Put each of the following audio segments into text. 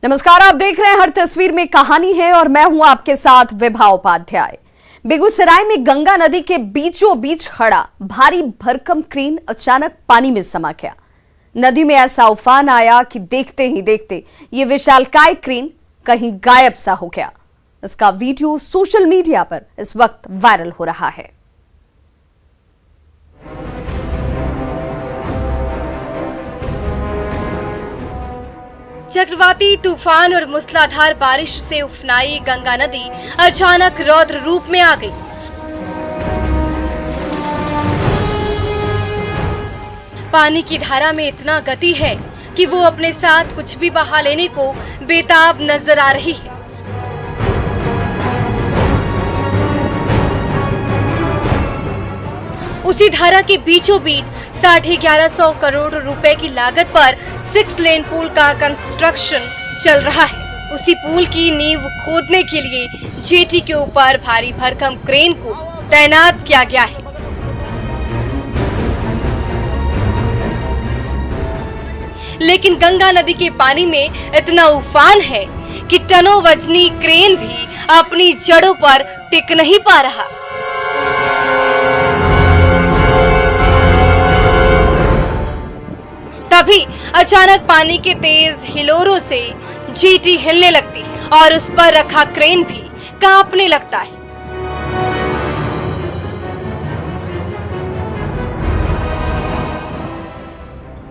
नमस्कार, आप देख रहे हैं हर तस्वीर में कहानी है और मैं हूं आपके साथ विभा उपाध्याय। बेगूसराय में गंगा नदी के बीचों बीच खड़ा भारी भरकम क्रेन अचानक पानी में समा गया। नदी में ऐसा उफान आया कि देखते ही देखते ये विशालकाय क्रेन कहीं गायब सा हो गया। इसका वीडियो सोशल मीडिया पर इस वक्त वायरल हो रहा है। चक्रवाती तूफान और मूसलाधार बारिश से उफनाई गंगा नदी अचानक रौद्र रूप में आ गई। पानी की धारा में इतना गति है कि वो अपने साथ कुछ भी बहा लेने को बेताब नजर आ रही है। उसी धारा के बीचों बीच 1150 करोड़ रुपए की लागत पर 6 लेन पुल का कंस्ट्रक्शन चल रहा है। उसी पुल की नींव खोदने के लिए जेटी के ऊपर भारी भरकम क्रेन को तैनात किया गया है। लेकिन गंगा नदी के पानी में इतना उफान है कि टनों वजनी क्रेन भी अपनी जड़ों पर टिक नहीं पा रहा। तभी अचानक पानी के तेज हिलोरों से जेटी हिलने लगती है और उस पर रखा क्रेन भी कांपने लगता है।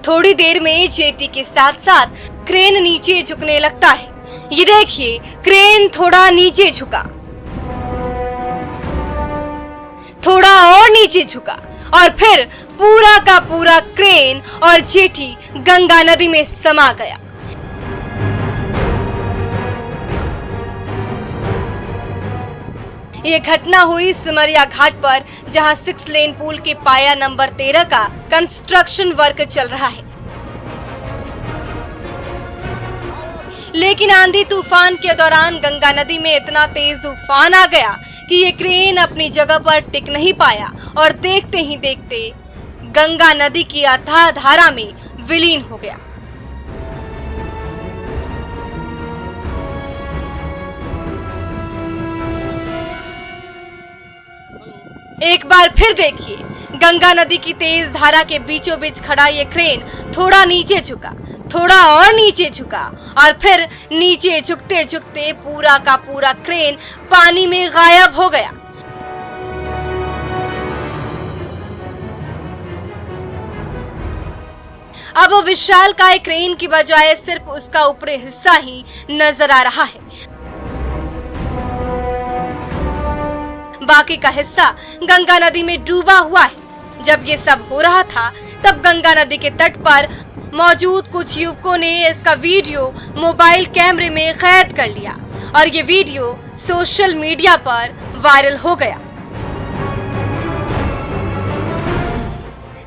थोड़ी देर में जेटी के साथ साथ क्रेन नीचे झुकने लगता है। ये देखिए, क्रेन थोड़ा नीचे झुका, थोड़ा और नीचे झुका और फिर पूरा का पूरा क्रेन और जेटी गंगा नदी में समा गया। ये घटना हुई सिमरिया घाट पर, जहां 6 लेन पुल के पाया नंबर 13 का कंस्ट्रक्शन वर्क चल रहा है। लेकिन आंधी तूफान के दौरान गंगा नदी में इतना तेज उफान आ गया कि ये क्रेन अपनी जगह पर टिक नहीं पाया और देखते ही देखते गंगा नदी की अथाह धारा में विलीन हो गया। एक बार फिर देखिए, गंगा नदी की तेज धारा के बीचों बीच खड़ा ये क्रेन थोड़ा नीचे झुका, थोड़ा और नीचे झुका और फिर नीचे झुकते झुकते पूरा का पूरा क्रेन पानी में गायब हो गया। अब विशालकाय क्रेन की बजाय सिर्फ उसका ऊपरी हिस्सा ही नजर आ रहा है। बाकी का हिस्सा गंगा नदी में डूबा हुआ है। जब ये सब हो रहा था, तब गंगा नदी के तट पर मौजूद कुछ युवकों ने इसका वीडियो मोबाइल कैमरे में कैद कर लिया और ये वीडियो सोशल मीडिया पर वायरल हो गया।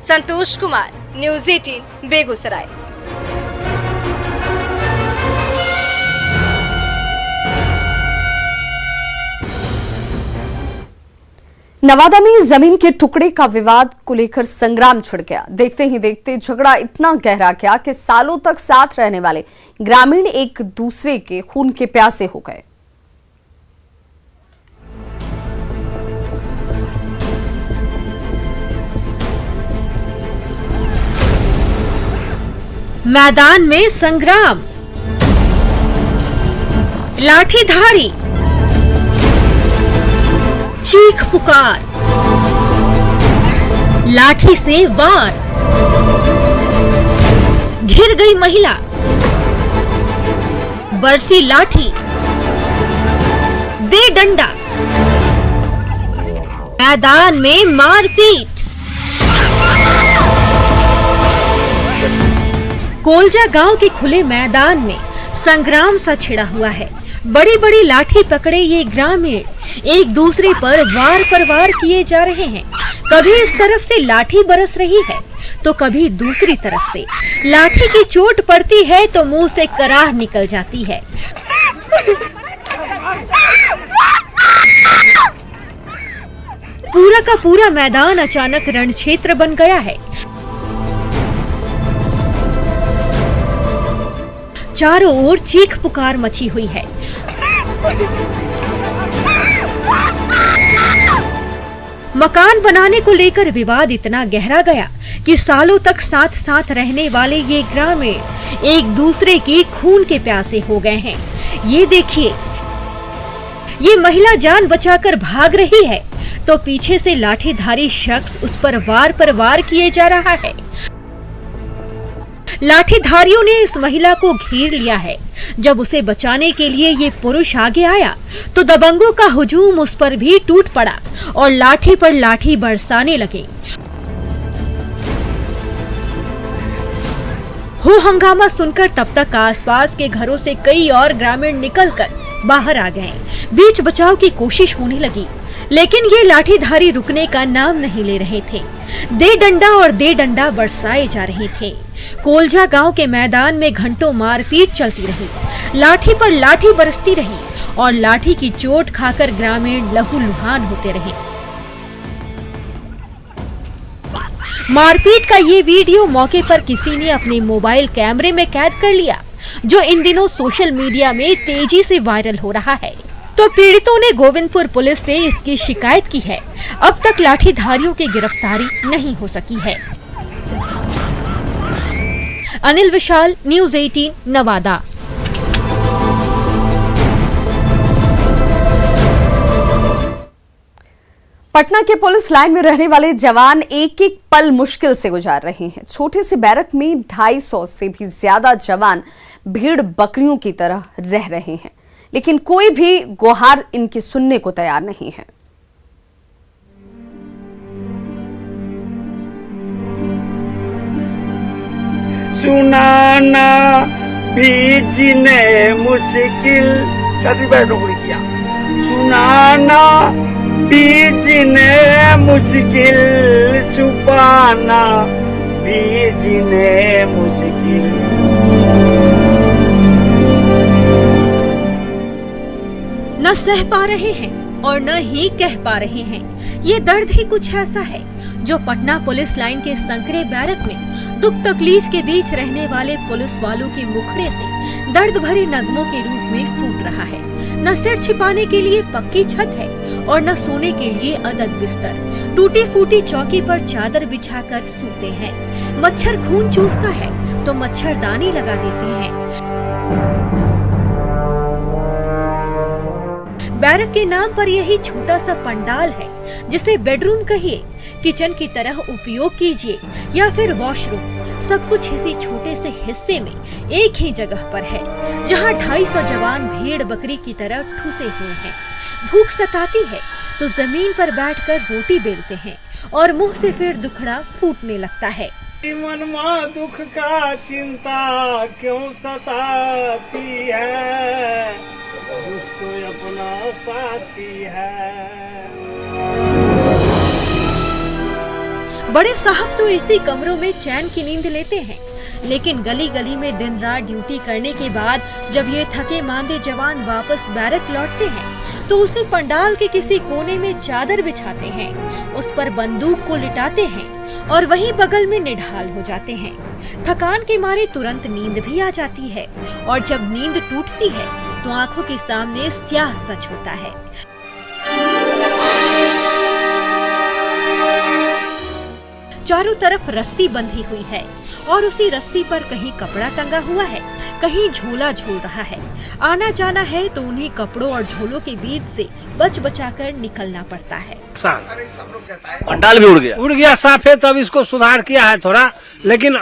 संतोष कुमार, न्यूज़ 18, बेगूसराय। नवादा में जमीन के टुकड़े का विवाद को लेकर संग्राम छिड़ गया। देखते ही देखते झगड़ा इतना गहरा गया कि सालों तक साथ रहने वाले ग्रामीण एक दूसरे के खून के प्यासे हो गए। मैदान में संग्राम, लाठीधारी, चीख पुकार, लाठी से वार, घिर गई महिला, बरसी लाठी, दे डंडा, मैदान में मारपीट। कोलजा गांव के खुले मैदान में संग्राम सा छिड़ा हुआ है। बड़ी बड़ी लाठी पकड़े ये ग्रामीण एक दूसरे पर वार किए जा रहे हैं। कभी इस तरफ से लाठी बरस रही है तो कभी दूसरी तरफ से। लाठी की चोट पड़ती है तो मुंह से कराह निकल जाती है। पूरा का पूरा मैदान अचानक रणक्षेत्र बन गया है। चारों ओर चीख पुकार मची हुई है। मकान बनाने को लेकर विवाद इतना गहरा गया कि सालों तक साथ साथ रहने वाले ये ग्रामीण एक दूसरे की खून के प्यासे हो गए हैं। ये देखिए, ये महिला जान बचाकर भाग रही है तो पीछे से लाठीधारी शख्स उस पर वार किए जा रहा है। लाठीधारियों ने इस महिला को घेर लिया है। जब उसे बचाने के लिए ये पुरुष आगे आया तो दबंगों का हुजूम उस पर भी टूट पड़ा और लाठी पर लाठी बरसाने लगे। हो हंगामा सुनकर तब तक आसपास के घरों से कई और ग्रामीण निकलकर बाहर आ गए। बीच बचाव की कोशिश होने लगी, लेकिन ये लाठीधारी रुकने का नाम नहीं ले रहे थे। दे डंडा बरसाए जा रहे थे। कोलजा गांव के मैदान में घंटों मारपीट चलती रही, लाठी पर लाठी बरसती रही और लाठी की चोट खाकर ग्रामीण लहूलुहान होते रहे। मारपीट का ये वीडियो मौके पर किसी ने अपने मोबाइल कैमरे में कैद कर लिया, जो इन दिनों सोशल मीडिया में तेजी से वायरल हो रहा है। तो पीड़ितों ने गोविंदपुर पुलिस से इसकी शिकायत की है। अब तक लाठीधारियों की गिरफ्तारी नहीं हो सकी है। अनिल विशाल, न्यूज़ 18, नवादा। पटना के पुलिस लाइन में रहने वाले जवान एक एक पल मुश्किल से गुजार रहे हैं। छोटे से बैरक में 250 से भी ज्यादा जवान भेड़ बकरियों की तरह रह रहे हैं, लेकिन कोई भी गुहार इनकी सुनने को तैयार नहीं है। सुनाना भी जीने मुश्किल किया, सुनाना भी जीने मुश्किल, छुपाना भी जीने मुश्किल। न सह पा रहे हैं और न ही कह पा रहे हैं। ये दर्द ही कुछ ऐसा है जो पटना पुलिस लाइन के संकरे बैरक में दुख तकलीफ के बीच रहने वाले पुलिस वालों के मुखड़े से दर्द भरे नगमों के रूप में फूट रहा है। न सिर छिपाने के लिए पक्की छत है और न सोने के लिए अदद बिस्तर। टूटी फूटी चौकी पर चादर बिछाकर सोते हैं। मच्छर खून चूसता है तो मच्छरदानी लगा देते हैं। बैरक के नाम पर यही छोटा सा पंडाल है, जिसे बेडरूम कहिए, किचन की तरह उपयोग कीजिए या फिर वॉशरूम, सब कुछ इसी छोटे से हिस्से में एक ही जगह पर है, जहां 250 जवान भेड़ बकरी की तरह ठूसे हुए हैं। भूख सताती है तो जमीन पर बैठकर रोटी बेलते हैं और मुंह से फिर दुखड़ा फूटने लगता है। मन में दुख का चिंता क्यों सताती है, उसको अपना साथी है। बड़े साहब तो इसी कमरों में चैन की नींद लेते हैं, लेकिन गली गली में दिन रात ड्यूटी करने के बाद जब ये थके मांदे जवान वापस बैरक लौटते हैं तो उसी पंडाल के किसी कोने में चादर बिछाते हैं, उस पर बंदूक को लिटाते हैं और वहीं बगल में निढाल हो जाते हैं। थकान के मारे तुरंत नींद भी आ जाती है और जब नींद टूटती है तो आंखों के सामने स्याह सच होता है। चारों तरफ रस्सी बंधी हुई है और उसी रस्सी पर कहीं कपड़ा टंगा हुआ है, कहीं झोला झूल रहा है। आना जाना है तो उन्हीं कपड़ों और झोलों के बीच से बच बचाकर निकलना पड़ता है। पंडाल भी उड़ गया साफे, तब इसको सुधार किया है थोड़ा, लेकिन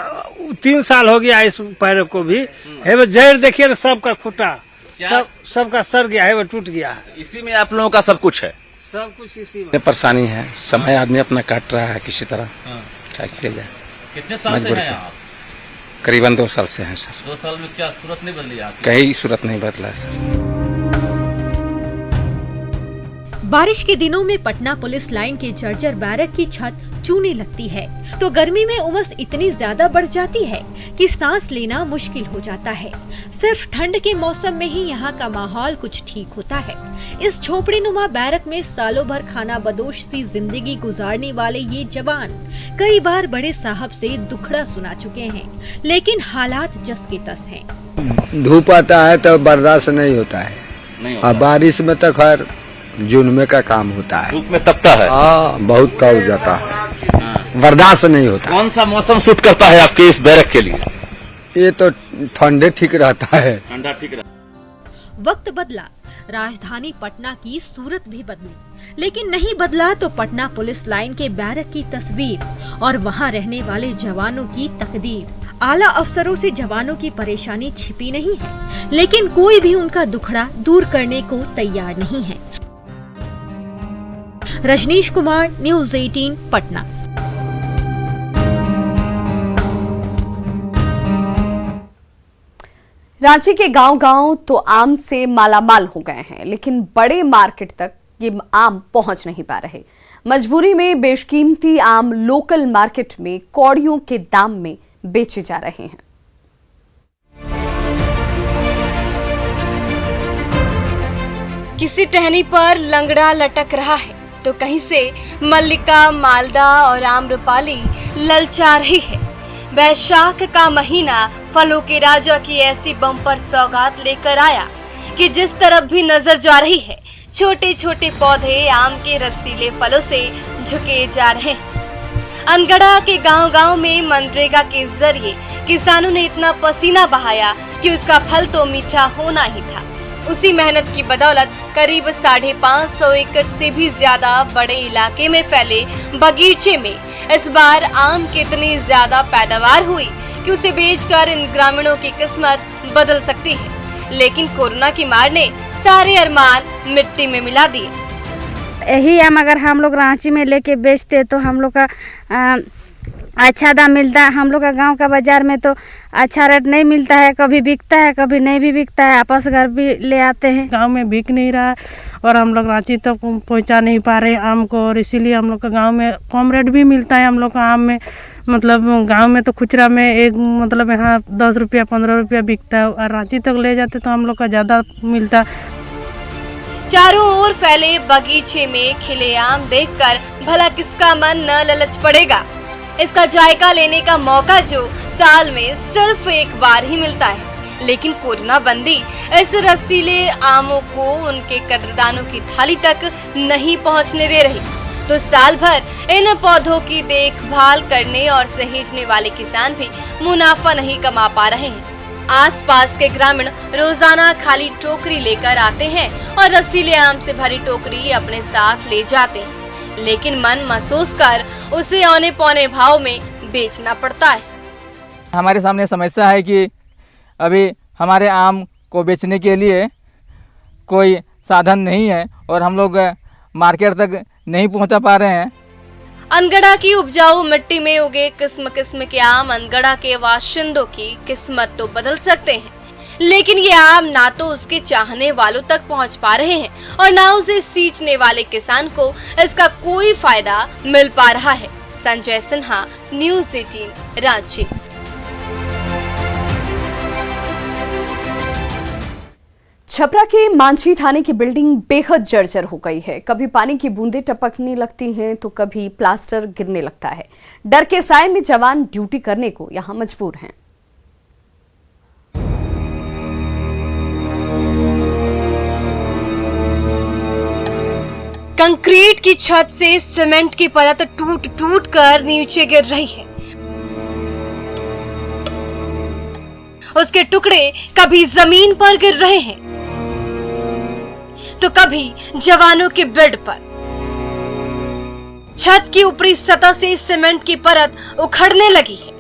3 साल हो गया इस पैर को भी। है जड़ देखिए ना, सबका खुटा सबका सर गया है, वो टूट गया है। इसी में आप लोगों का सब कुछ है, सब कुछ इसी में। परेशानी है, समय आदमी अपना काट रहा है किसी तरह। क्या किया जाए। कितने साल से हैं आप? करीबन 2 साल से हैं सर। 2 साल में क्या सूरत नहीं बदली आपकी? कहीं सूरत नहीं बदला है सर। बारिश के दिनों में पटना पुलिस लाइन के जर्जर बैरक की छत चूने लगती है तो गर्मी में उमस इतनी ज्यादा बढ़ जाती है कि सांस लेना मुश्किल हो जाता है। सिर्फ ठंड के मौसम में ही यहाँ का माहौल कुछ ठीक होता है। इस झोपड़ी नुमा बैरक में सालों भर खाना बदोश सी जिंदगी गुजारने वाले ये जवान कई बार बड़े साहब से दुखड़ा सुना चुके हैं, लेकिन हालात जस के तस हैं। धूप आता है तो बर्दाश्त नहीं होता है और बारिश में तो खैर जून में का काम होता है। धूप में तपता है। हाँ, बहुत तप जाता है, बर्दाश्त नहीं होता। कौन सा मौसम सूट करता है आपके इस बैरक के लिए? ये तो ठंडे ठीक रहता है। ठंडा ठीक रहता। वक्त बदला, राजधानी पटना की सूरत भी बदली, लेकिन नहीं बदला तो पटना पुलिस लाइन के बैरक की तस्वीर और वहां रहने वाले जवानों की तकदीर। आला अफसरों से जवानों की परेशानी छिपी नहीं है, लेकिन कोई भी उनका दुखड़ा दूर करने को तैयार नहीं है। रजनीश कुमार, न्यूज़ 18 पटना। रांची के गांव-गांव तो आम से मालामाल हो गए हैं, लेकिन बड़े मार्केट तक ये आम पहुंच नहीं पा रहे। मजबूरी में बेशकीमती आम लोकल मार्केट में कौड़ियों के दाम में बेचे जा रहे हैं। किसी टहनी पर लंगड़ा लटक रहा है तो कहीं से मल्लिका, मालदा और आम्रपाली ललचा रही है। वैशाख का महीना फलों के राजा की ऐसी बम्पर सौगात लेकर आया कि जिस तरफ भी नजर जा रही है छोटे छोटे पौधे आम के रसीले फलों से झुके जा रहे हैं। अनगढ़ा के गांव-गांव में मनरेगा के जरिए किसानों ने इतना पसीना बहाया कि उसका फल तो मीठा होना ही था। उसी मेहनत की बदौलत करीब 550 एकड़ से भी ज्यादा बड़े इलाके में फैले बगीचे में इस बार आम की इतनी ज्यादा पैदावार हुई कि उसे बेचकर इन ग्रामीणों की किस्मत बदल सकती है। लेकिन कोरोना की मार ने सारे अरमान मिट्टी में मिला दिए। यही आम अगर हम लोग रांची में लेके बेचते तो हम लोग का अच्छा दाम मिलता है। हम लोग का गांव का बाजार में तो अच्छा रेट नहीं मिलता है, कभी बिकता है कभी नहीं भी बिकता है, आपस घर भी ले आते हैं। गांव में बिक नहीं रहा और हम लोग रांची तक तो पहुंचा नहीं पा रहे आम को, और इसीलिए हम लोग का गांव में कम रेट भी मिलता है। हम लोग का आम में मतलब गांव में तो खुचरा में एक मतलब यहाँ 10 रुपया 15 रुपया बिकता है, और रांची तक ले जाते तो हम लोग का ज़्यादा मिलता। चारों ओर फैले बगीचे में खिले आम देखकर भला किसका मन न ललच पड़ेगा। इसका जायका लेने का मौका जो साल में सिर्फ एक बार ही मिलता है, लेकिन कोरोना बंदी इस रसीले आमों को उनके कदरदानों की थाली तक नहीं पहुंचने दे रही। तो साल भर इन पौधों की देखभाल करने और सहेजने वाले किसान भी मुनाफा नहीं कमा पा रहे हैं। आसपास के ग्रामीण रोजाना खाली टोकरी लेकर आते हैं और रसीले आम से भरी टोकरी अपने साथ ले जाते हैं, लेकिन मन महसूस कर उसे औने पौने भाव में बेचना पड़ता है। हमारे सामने समस्या है कि अभी हमारे आम को बेचने के लिए कोई साधन नहीं है और हम लोग मार्केट तक नहीं पहुंचा पा रहे हैं। अनगढ़ा की उपजाऊ मिट्टी में उगे किस्म किस्म के आम अनगढ़ा के बाशिंदों की किस्मत तो बदल सकते हैं, लेकिन ये आम ना तो उसके चाहने वालों तक पहुंच पा रहे हैं और ना उसे सींचने वाले किसान को इसका कोई फायदा मिल पा रहा है। संजय सिन्हा, न्यूज़ 18 रांची। छपरा के मांझी थाने की बिल्डिंग बेहद जर्जर हो गई है। कभी पानी की बूंदें टपकने लगती हैं तो कभी प्लास्टर गिरने लगता है। डर के साए में जवान ड्यूटी करने को यहां मजबूर हैं। कंक्रीट की छत से सीमेंट की परत टूट टूट कर नीचे गिर रही है। उसके टुकड़े कभी जमीन पर गिर रहे हैं तो कभी जवानों के बेड पर। छत की ऊपरी सतह से सीमेंट की परत उखड़ने लगी है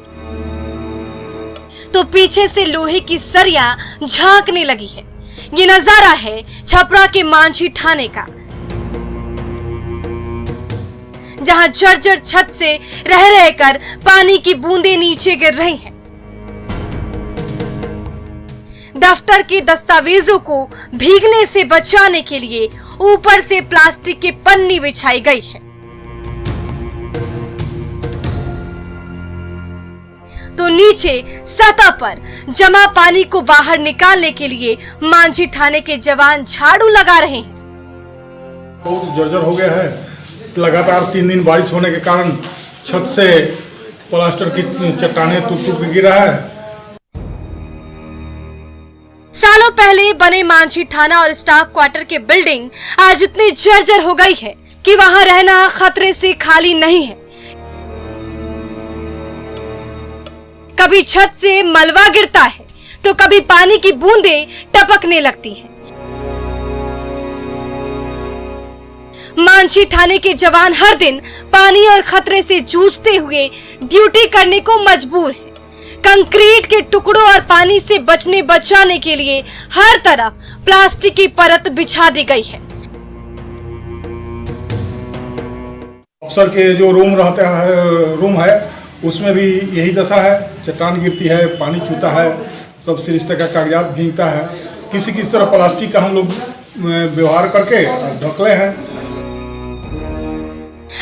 तो पीछे से लोहे की सरिया झांकने लगी है। ये नजारा है छपरा के मांझी थाने का, जहां जर्जर छत से रह रहकर पानी की बूंदें नीचे गिर रही हैं। दफ्तर के दस्तावेजों को भीगने से बचाने के लिए ऊपर से प्लास्टिक की पन्नी बिछाई गई है। तो नीचे सतह पर जमा पानी को बाहर निकालने के लिए मांझी थाने के जवान झाड़ू लगा रहे हैं। बहुत जर्जर हो गया है। लगातार 3 दिन बारिश होने के कारण छत से प्लास्टर की चट्टानें टूट गिरा है। सालों पहले बने मांझी थाना और स्टाफ क्वार्टर की बिल्डिंग आज इतनी जर्जर हो गई है कि वहां रहना खतरे से खाली नहीं है। कभी छत से मलबा गिरता है तो कभी पानी की बूंदें टपकने लगती हैं। मांझी थाने के जवान हर दिन पानी और खतरे से जूझते हुए ड्यूटी करने को मजबूर हैं। कंक्रीट के टुकड़ों और पानी से बचाने के लिए हर तरफ प्लास्टिक की परत बिछा दी गई है। अफसर के जो रूम है उसमें भी यही दशा है। चट्टान गिरती है, पानी चूता है, सब सिरिश्ते का कागजात भीगता है। किसी तरह प्लास्टिक का हम लोग व्यवहार करके ढकले हैं।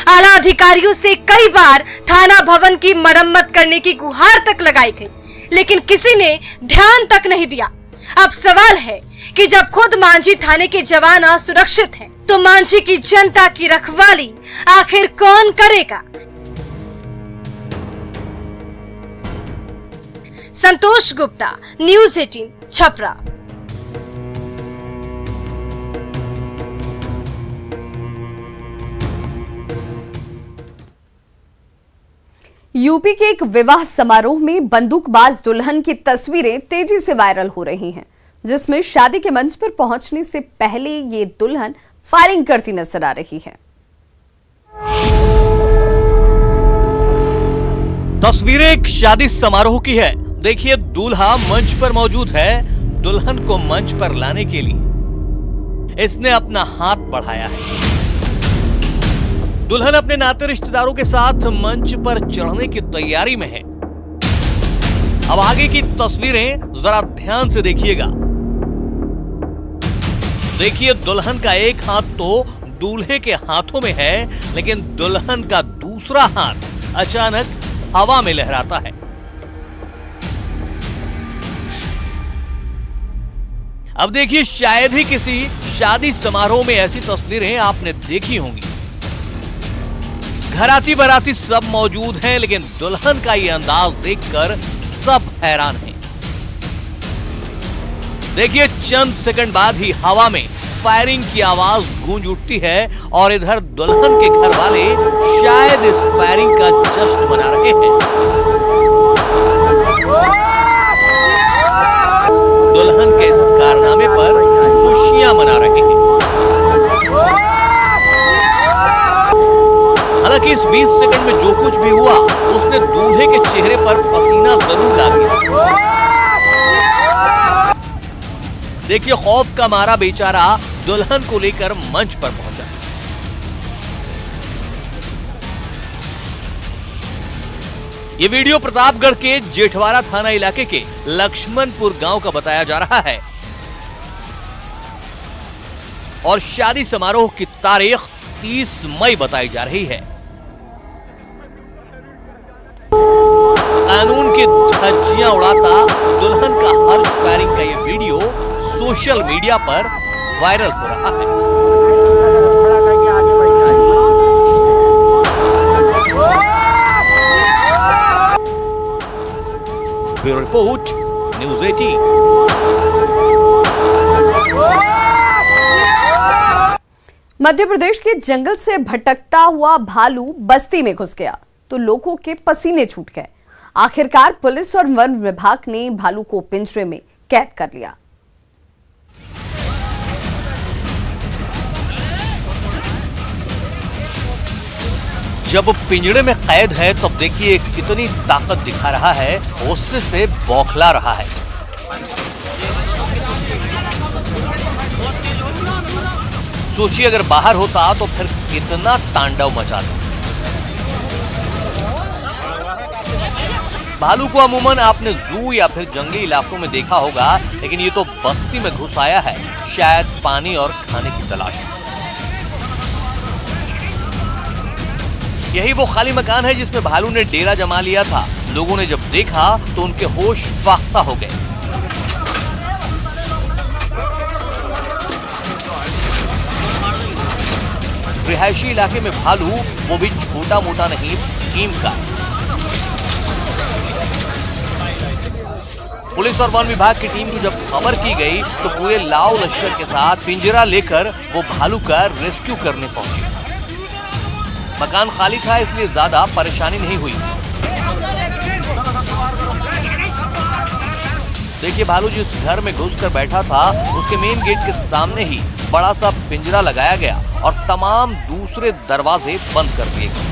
आला अधिकारियों से कई बार थाना भवन की मरम्मत करने की गुहार तक लगाई गई, लेकिन किसी ने ध्यान तक नहीं दिया। अब सवाल है कि जब खुद मांझी थाने के जवान असुरक्षित हैं, तो मांझी की जनता की रखवाली आखिर कौन करेगा? संतोष गुप्ता, न्यूज़ 18, छपरा। यूपी के एक विवाह समारोह में बंदूकबाज दुल्हन की तस्वीरें तेजी से वायरल हो रही हैं, जिसमें शादी के मंच पर पहुंचने से पहले ये दुल्हन फायरिंग करती नजर आ रही है। तस्वीरें एक शादी समारोह की है। देखिए, दूल्हा मंच पर मौजूद है। दुल्हन को मंच पर लाने के लिए इसने अपना हाथ बढ़ाया है। दुल्हन अपने नाते रिश्तेदारों के साथ मंच पर चढ़ने की तैयारी में है। अब आगे की तस्वीरें जरा ध्यान से देखिएगा। देखिए, दुल्हन का एक हाथ तो दूल्हे के हाथों में है, लेकिन दुल्हन का दूसरा हाथ अचानक हवा में लहराता है। अब देखिए, शायद ही किसी शादी समारोह में ऐसी तस्वीरें आपने देखी होंगी। घराती बाराती सब मौजूद हैं, लेकिन दुल्हन का ये अंदाज देखकर सब हैरान हैं। देखिए, चंद सेकंड बाद ही हवा में फायरिंग की आवाज गूंज उठती है और इधर दुल्हन के घर वाले शायद इस फायरिंग का जश्न मना रहे हैं। दुल्हन के इस कारनामे पर खुशियां मना रहे हैं। हालांकि इस 20 सेकंड में जो कुछ भी हुआ, उसने दूल्हे के चेहरे पर पसीना जरूर ला दिया। देखिए, खौफ का मारा बेचारा दुल्हन को लेकर मंच पर पहुंचा। ये वीडियो प्रतापगढ़ के जेठवाड़ा थाना इलाके के लक्ष्मणपुर गांव का बताया जा रहा है और शादी समारोह की तारीख 30 मई बताई जा रही है। कानून की धज्जियां उड़ाता दुल्हन का हर्ष फायरिंग का यह वीडियो सोशल मीडिया पर वायरल हो रहा है। Bureau report, news 18। Madhya Pradesh के जंगल से भटकता हुआ भालू बस्ती में घुस गया तो लोगों के पसीने छूट गए। आखिरकार पुलिस और वन विभाग ने भालू को पिंजरे में कैद कर लिया। जब पिंजरे में कैद है तब देखिए कितनी ताकत दिखा रहा है, गुस्से से बौखला रहा है। सोचिए अगर बाहर होता तो फिर कितना तांडव मचाता। भालू को अमूमन आपने जू या फिर जंगली इलाकों में देखा होगा, लेकिन ये तो बस्ती में घुस आया है, शायद पानी और खाने की तलाश। यही वो खाली मकान है जिसमें भालू ने डेरा जमा लिया था। लोगों ने जब देखा तो उनके होश फाख्ता हो गए। रिहायशी इलाके में भालू, वो भी छोटा मोटा नहीं, भीम का। पुलिस और वन विभाग की टीम को जब खबर की गई तो पूरे लाव लश्कर के साथ पिंजरा लेकर वो भालू का रेस्क्यू करने पहुंचे। मकान खाली था इसलिए ज्यादा परेशानी नहीं हुई। देखिए, भालू जिस घर में घुसकर बैठा था उसके मेन गेट के सामने ही बड़ा सा पिंजरा लगाया गया और तमाम दूसरे दरवाजे बंद कर दिए गए।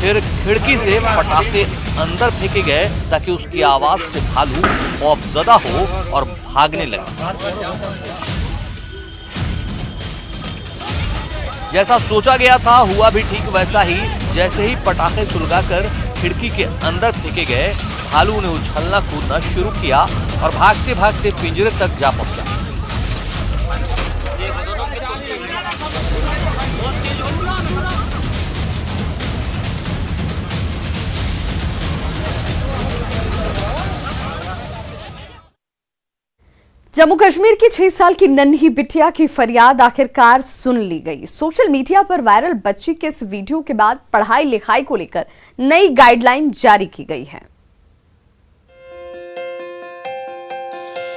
फिर खिड़की से पटाखे अंदर फेंके गए ताकि उसकी आवाज से भालू खौफजदा हो और भागने लगे। जैसा सोचा गया था हुआ भी ठीक वैसा ही। जैसे ही पटाखे सुलगाकर खिड़की के अंदर फेंके गए, भालू ने उछलना कूदना शुरू किया और भागते भागते पिंजरे तक जा पहुंचा। जम्मू कश्मीर की 6 साल की नन्ही बिटिया की फरियाद आखिरकार सुन ली गई। सोशल मीडिया पर वायरल बच्ची के इस वीडियो के बाद पढ़ाई लिखाई को लेकर नई गाइडलाइन जारी की गई है।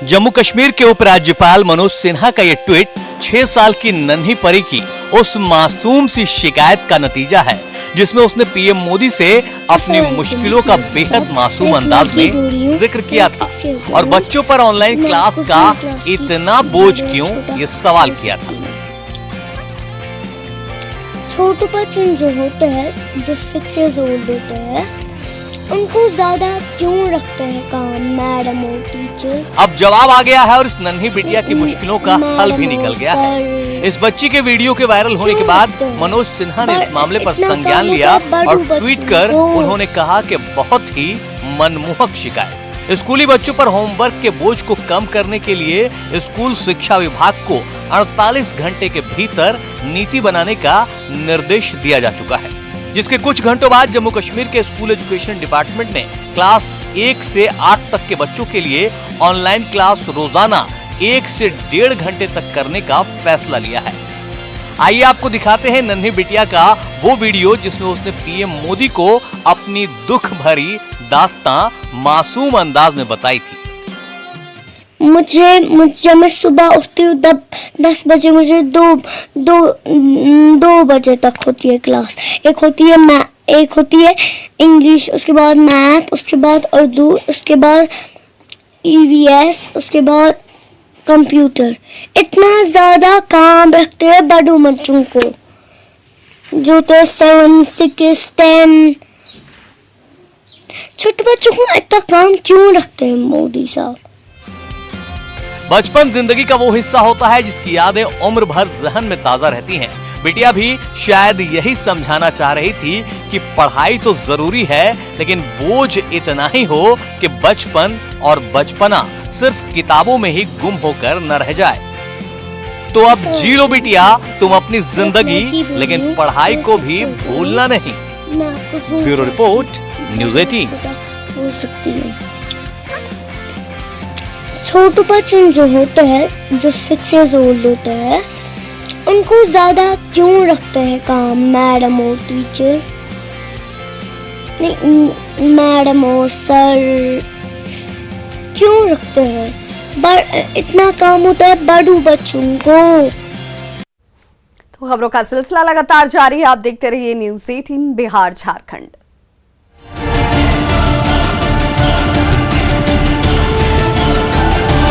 जम्मू कश्मीर के उपराज्यपाल मनोज सिन्हा का ये ट्वीट 6 साल की नन्ही परी की उस मासूम सी शिकायत का नतीजा है जिसमें उसने पीएम मोदी से अपनी मुश्किलों का बेहद मासूम अंदाज में जिक्र किया था और बच्चों पर ऑनलाइन क्लास का इतना बोझ क्यों, ये सवाल किया था। छोटे बच्चे जो होते हैं, जो 6 years old होते हैं, उनको ज्यादा क्यों रखते हैं काम मैडम और टीचर। अब जवाब आ गया है और इस नन्ही बिटिया की मुश्किलों का हल भी निकल गया है। इस बच्ची के वीडियो के वायरल होने के बाद मनोज सिन्हा ने इस मामले पर संज्ञान लिया और ट्वीट कर उन्होंने कहा कि बहुत ही मनमोहक शिकायत। स्कूली बच्चों पर होमवर्क के बोझ को कम करने के लिए स्कूल शिक्षा विभाग को 48 घंटे के भीतर नीति बनाने का निर्देश दिया जा चुका है, जिसके कुछ घंटों बाद जम्मू कश्मीर के स्कूल एजुकेशन डिपार्टमेंट ने क्लास 1 से 8 तक के बच्चों के लिए ऑनलाइन क्लास रोजाना 1 से 1.5 घंटे तक करने का फैसला लिया है। आइए आपको दिखाते हैं नन्ही बिटिया का वो वीडियो जिसमें उसने पीएम मोदी को अपनी दुख भरी दास्तां मासूम अंदाज में बताई थी। मुझे मैं सुबह उठती हूँ 10 बजे, मुझे दो बजे तक होती है क्लास। एक होती है इंग्लिश, उसके बाद मैथ, उसके बाद उर्दू, उसके बाद EVS, उसके बाद कंप्यूटर। इतना ज्यादा काम रखते हैं बड़ों बच्चों को जो तो 7, 6, 10। छोटे बच्चों को इतना काम क्यों रखते हैं मोदी साहब। बचपन जिंदगी का वो हिस्सा होता है जिसकी यादें उम्र भर जहन में ताजा रहती हैं। बिटिया भी शायद यही समझाना चाह रही थी कि पढ़ाई तो जरूरी है, लेकिन बोझ इतना ही हो कि बचपन और बचपना सिर्फ किताबों में ही गुम होकर न रह जाए। तो अब जी लो बिटिया तुम अपनी जिंदगी, लेकिन पढ़ाई को भी भूलना नहीं। Bureau report, news 18। हो सकती है। छोटे बच्चे जो होते हैं, जो 6 years old होते हैं, उनको ज्यादा क्यों रखते हैं काम मैडम और टीचर, मैडम और सर क्यों रखते हैं। इतना काम होता है बड़ों बच्चों को। तो खबरों का सिलसिला लगातार जारी है। आप देखते रहिए न्यूज़ 18 बिहार झारखंड।